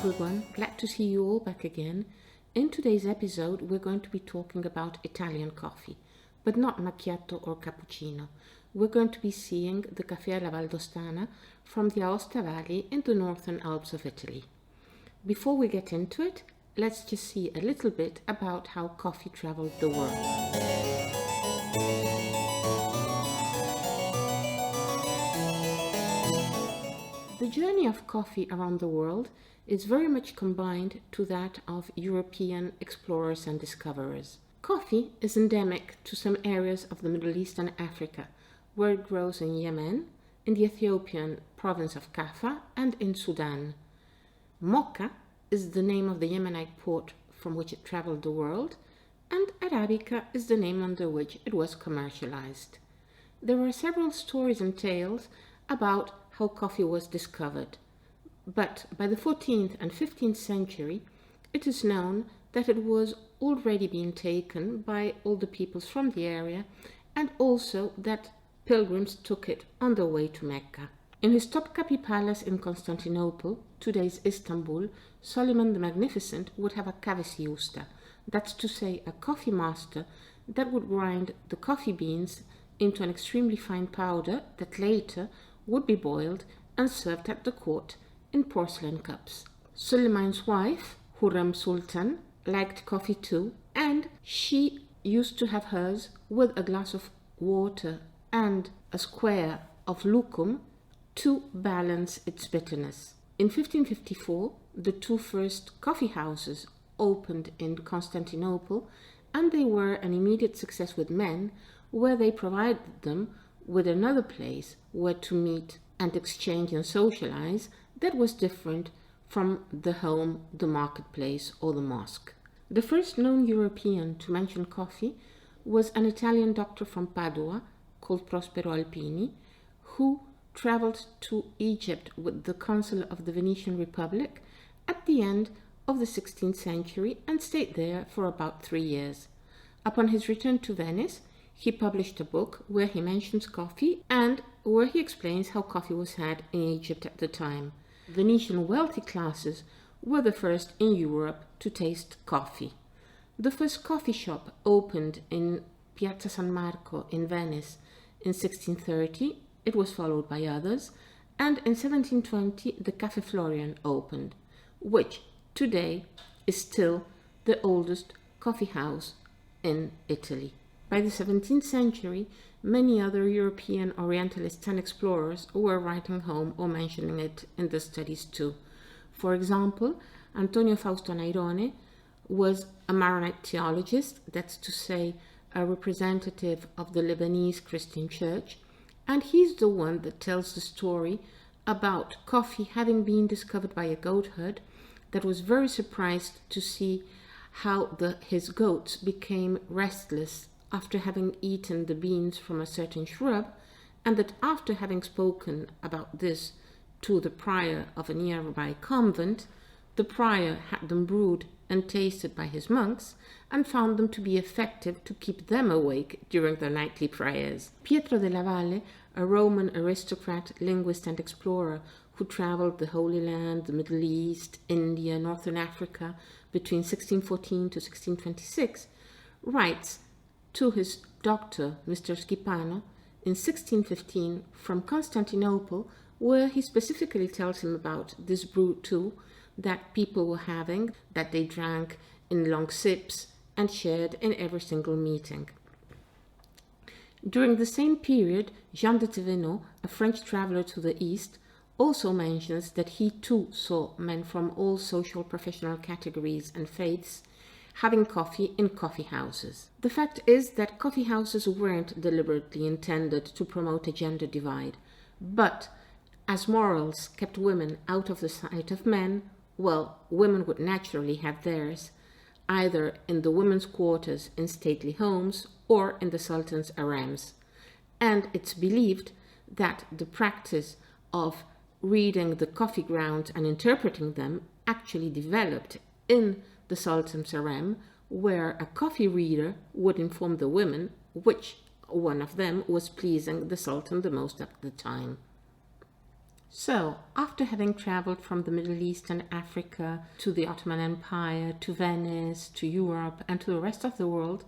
everyone, glad to see you all back again. In today's episode we're going to be talking about Italian coffee, but not macchiato or cappuccino. We're going to be seeing the Café Alla Valdostana from the Aosta Valley in the northern Alps of Italy. Before we get into it, let's just see a little bit about how coffee traveled the world. The journey of coffee around the world is very much combined to that of European explorers and discoverers. Coffee is endemic to some areas of the Middle East and Africa, where it grows in Yemen, in the Ethiopian province of Caffe, and in Sudan. Mocha is the name of the Yemenite port from which it traveled the world, and Arabica is the name under which it was commercialized. There are several stories and tales about how coffee was discovered, but by the 14th and 15th century it is known that it was already being taken by all the peoples from the area, and also that pilgrims took it on their way to Mecca. In his Topkapi Palace in Constantinople, today's Istanbul, Solomon the Magnificent would have a kavesiusta, that's to say a coffee master that would grind the coffee beans into an extremely fine powder that later would be boiled and served at the court in porcelain cups. Suleiman's wife, Hurrem Sultan, liked coffee too, and she used to have hers with a glass of water and a square of lucum to balance its bitterness. In 1554, the two first coffee houses opened in Constantinople, and they were an immediate success with men, where they provided them with another place where to meet and exchange and socialize that was different from the home, the marketplace, or the mosque. The first known European to mention coffee was an Italian doctor from Padua called Prospero Alpini, who traveled to Egypt with the consul of the Venetian Republic at the end of the 16th century and stayed there for about 3 years. Upon his return to Venice, he published a book where he mentions coffee and where he explains how coffee was had in Egypt at the time. Venetian wealthy classes were the first in Europe to taste coffee. The first coffee shop opened in Piazza San Marco in Venice in 1630. It was followed by others, and in 1720 the Caffe Florian opened, which today is still the oldest coffee house in Italy. By the 17th century, many other European Orientalists and explorers were writing home or mentioning it in their studies too. For example, Antonio Fausto Nairone was a Maronite theologist, that's to say, a representative of the Lebanese Christian Church, and he's the one that tells the story about coffee having been discovered by a goat herd that was very surprised to see how his goats became restless after having eaten the beans from a certain shrub, and that after having spoken about this to the prior of a nearby convent, the prior had them brewed and tasted by his monks and found them to be effective to keep them awake during their nightly prayers. Pietro della Valle, a Roman aristocrat, linguist and explorer who traveled the Holy Land, the Middle East, India, Northern Africa between 1614 to 1626, writes to his doctor, Mr. Schipano, in 1615 from Constantinople, where he specifically tells him about this brew too that people were having, that they drank in long sips and shared in every single meeting. During the same period, Jean de Thévenot, a French traveler to the east, also mentions that he too saw men from all social professional categories and faiths having coffee in coffee houses. The fact is that coffee houses weren't deliberately intended to promote a gender divide, but as morals kept women out of the sight of men, well, women would naturally have theirs, either in the women's quarters in stately homes or in the Sultan's harems. And it's believed that the practice of reading the coffee grounds and interpreting them actually developed in the Sultan's harem, where a coffee reader would inform the women which one of them was pleasing the Sultan the most at the time. So, after having traveled from the Middle East and Africa to the Ottoman Empire, to Venice, to Europe, and to the rest of the world,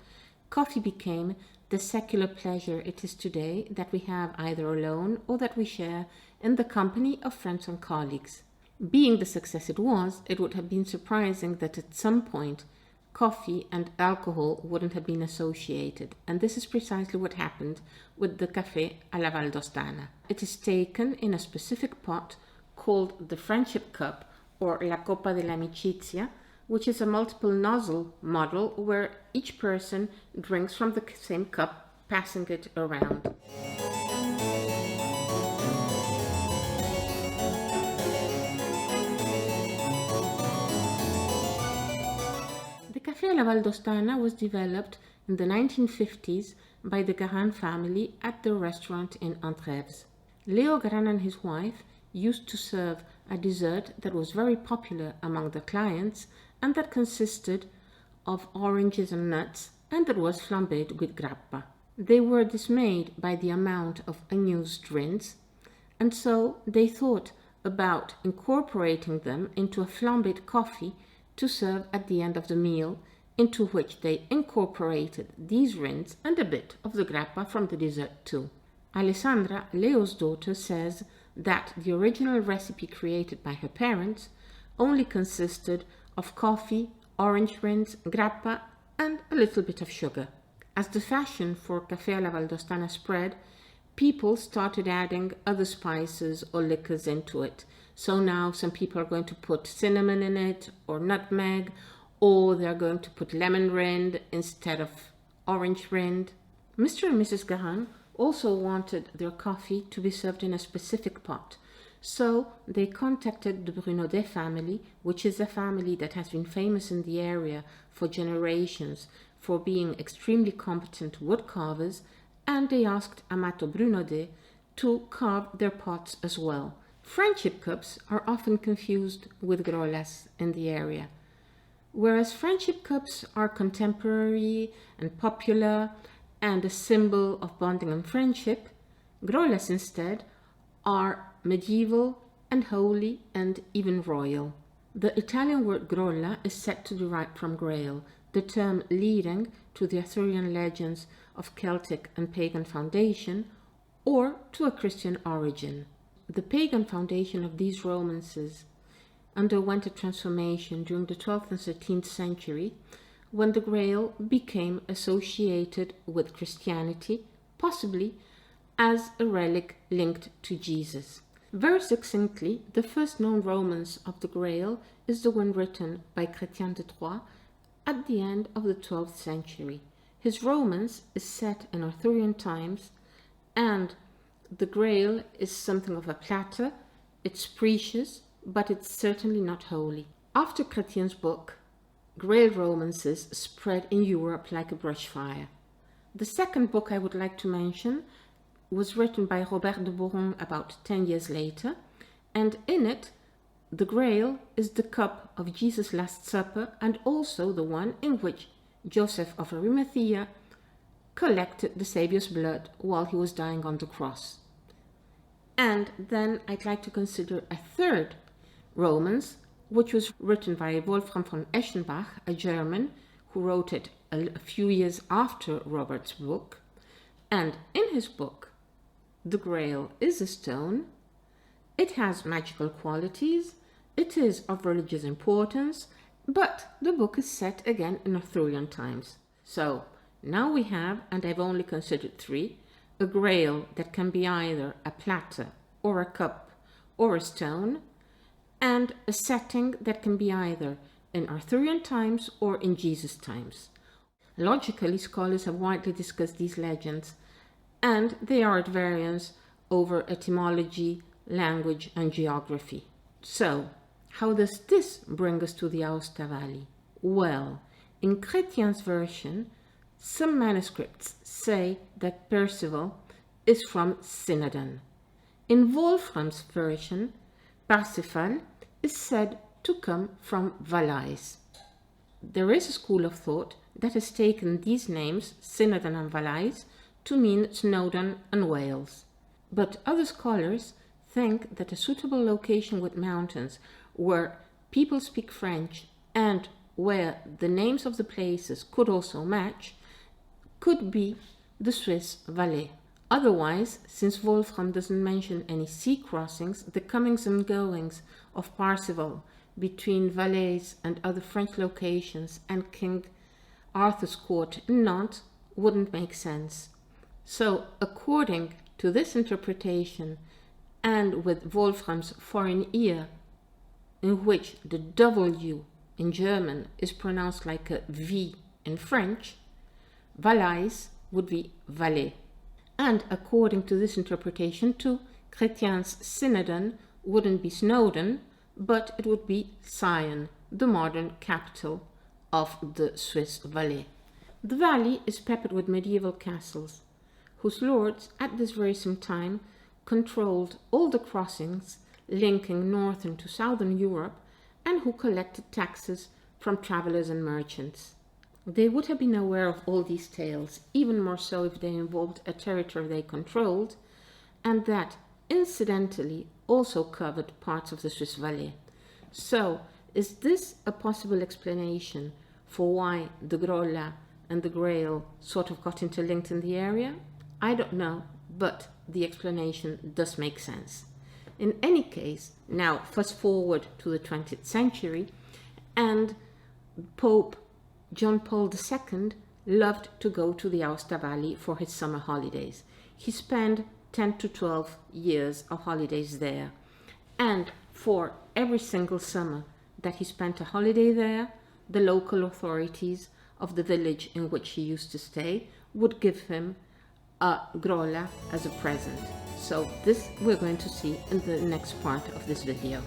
coffee became the secular pleasure it is today, that we have either alone or that we share in the company of friends and colleagues. Being the success it was, it would have been surprising that at some point coffee and alcohol wouldn't have been associated, and this is precisely what happened with the Café Alla Valdostana. It is taken in a specific pot called the Friendship Cup or la Coppa dell'Amicizia, which is a multiple nozzle model where each person drinks from the same cup, passing it around. The Café Alla Valdostana was developed in the 1950s by the Gahan family at their restaurant in Entre. Leo Gahan and his wife used to serve a dessert that was very popular among the clients and that consisted of oranges and nuts and that was flambéed with grappa. They were dismayed by the amount of unused rinds, and so they thought about incorporating them into a flambéed coffee to serve at the end of the meal, into which they incorporated these rinds and a bit of the grappa from the dessert too. Alessandra, Leo's daughter, says that the original recipe created by her parents only consisted of coffee, orange rinds, grappa, and a little bit of sugar. As the fashion for Café alla Valdostana spread, people started adding other spices or liquors into it. So now some people are going to put cinnamon in it, or nutmeg, or they're going to put lemon rind instead of orange rind. Mr. and Mrs. Gahan also wanted their coffee to be served in a specific pot. So they contacted the Brunodet family, which is a family that has been famous in the area for generations for being extremely competent wood carvers, and they asked Amato Brunodet to carve their pots as well. Friendship cups are often confused with Grollas in the area. Whereas friendship cups are contemporary and popular and a symbol of bonding and friendship, Grollas instead are medieval and holy and even royal. The Italian word grolla is said to derive from Grail, the term leading to the Arthurian legends of Celtic and pagan foundation, or to a Christian origin. The pagan foundation of these romances underwent a transformation during the 12th and 13th century, when the Grail became associated with Christianity, possibly as a relic linked to Jesus. Very succinctly, the first known romance of the Grail is the one written by Chrétien de Troyes at the end of the 12th century. His romance is set in Arthurian times, and the Grail is something of a platter. It's precious, but it's certainly not holy. After Chrétien's book, Grail romances spread in Europe like a brush fire. The second book I would like to mention was written by Robert de Boron about 10 years later, and in it, the Grail is the cup of Jesus' Last Supper and also the one in which Joseph of Arimathea collected the Saviour's blood while he was dying on the cross. And then I'd like to consider a third romance, which was written by Wolfram von Eschenbach, a German, who wrote it a few years after Robert's book. And in his book, the Grail is a stone, it has magical qualities, it is of religious importance, but the book is set again in Arthurian times. So now we have, and I've only considered three, a Grail that can be either a platter or a cup or a stone, and a setting that can be either in Arthurian times or in Jesus' times. Logically, scholars have widely discussed these legends, and they are at variance over etymology, language, and geography. So, how does this bring us to the Aosta Valley? Well, in Chrétien's version, some manuscripts say that Percival is from Cinnadan. In Wolfram's version, Parsifal is said to come from Valais. There is a school of thought that has taken these names, Cinnadan and Valais, to mean Snowdon and Wales. But other scholars think that a suitable location with mountains where people speak French and where the names of the places could also match could be the Swiss Valais. Otherwise, since Wolfram doesn't mention any sea crossings, the comings and goings of Parzival between Valais and other French locations and King Arthur's court in Nantes wouldn't make sense. So, according to this interpretation, and with Wolfram's foreign ear, in which the W in German is pronounced like a V in French, Valais would be Valais. And according to this interpretation too, Chrétien's Synodon wouldn't be Snowdon, but it would be Sion, the modern capital of the Swiss Valais. The valley is peppered with medieval castles, whose lords at this very same time controlled all the crossings linking northern to southern Europe and who collected taxes from travelers and merchants. They would have been aware of all these tales, even more so if they involved a territory they controlled, and that, incidentally, also covered parts of the Swiss Valais. So, is this a possible explanation for why the Grollas and the Grail sort of got interlinked in the area? I don't know, but the explanation does make sense. In any case, now fast forward to the 20th century, and Pope John Paul II loved to go to the Aosta Valley for his summer holidays. He spent 10 to 12 years of holidays there, and for every single summer that he spent a holiday there, the local authorities of the village in which he used to stay would give him a Grolla as a present. So this we're going to see in the next part of this video.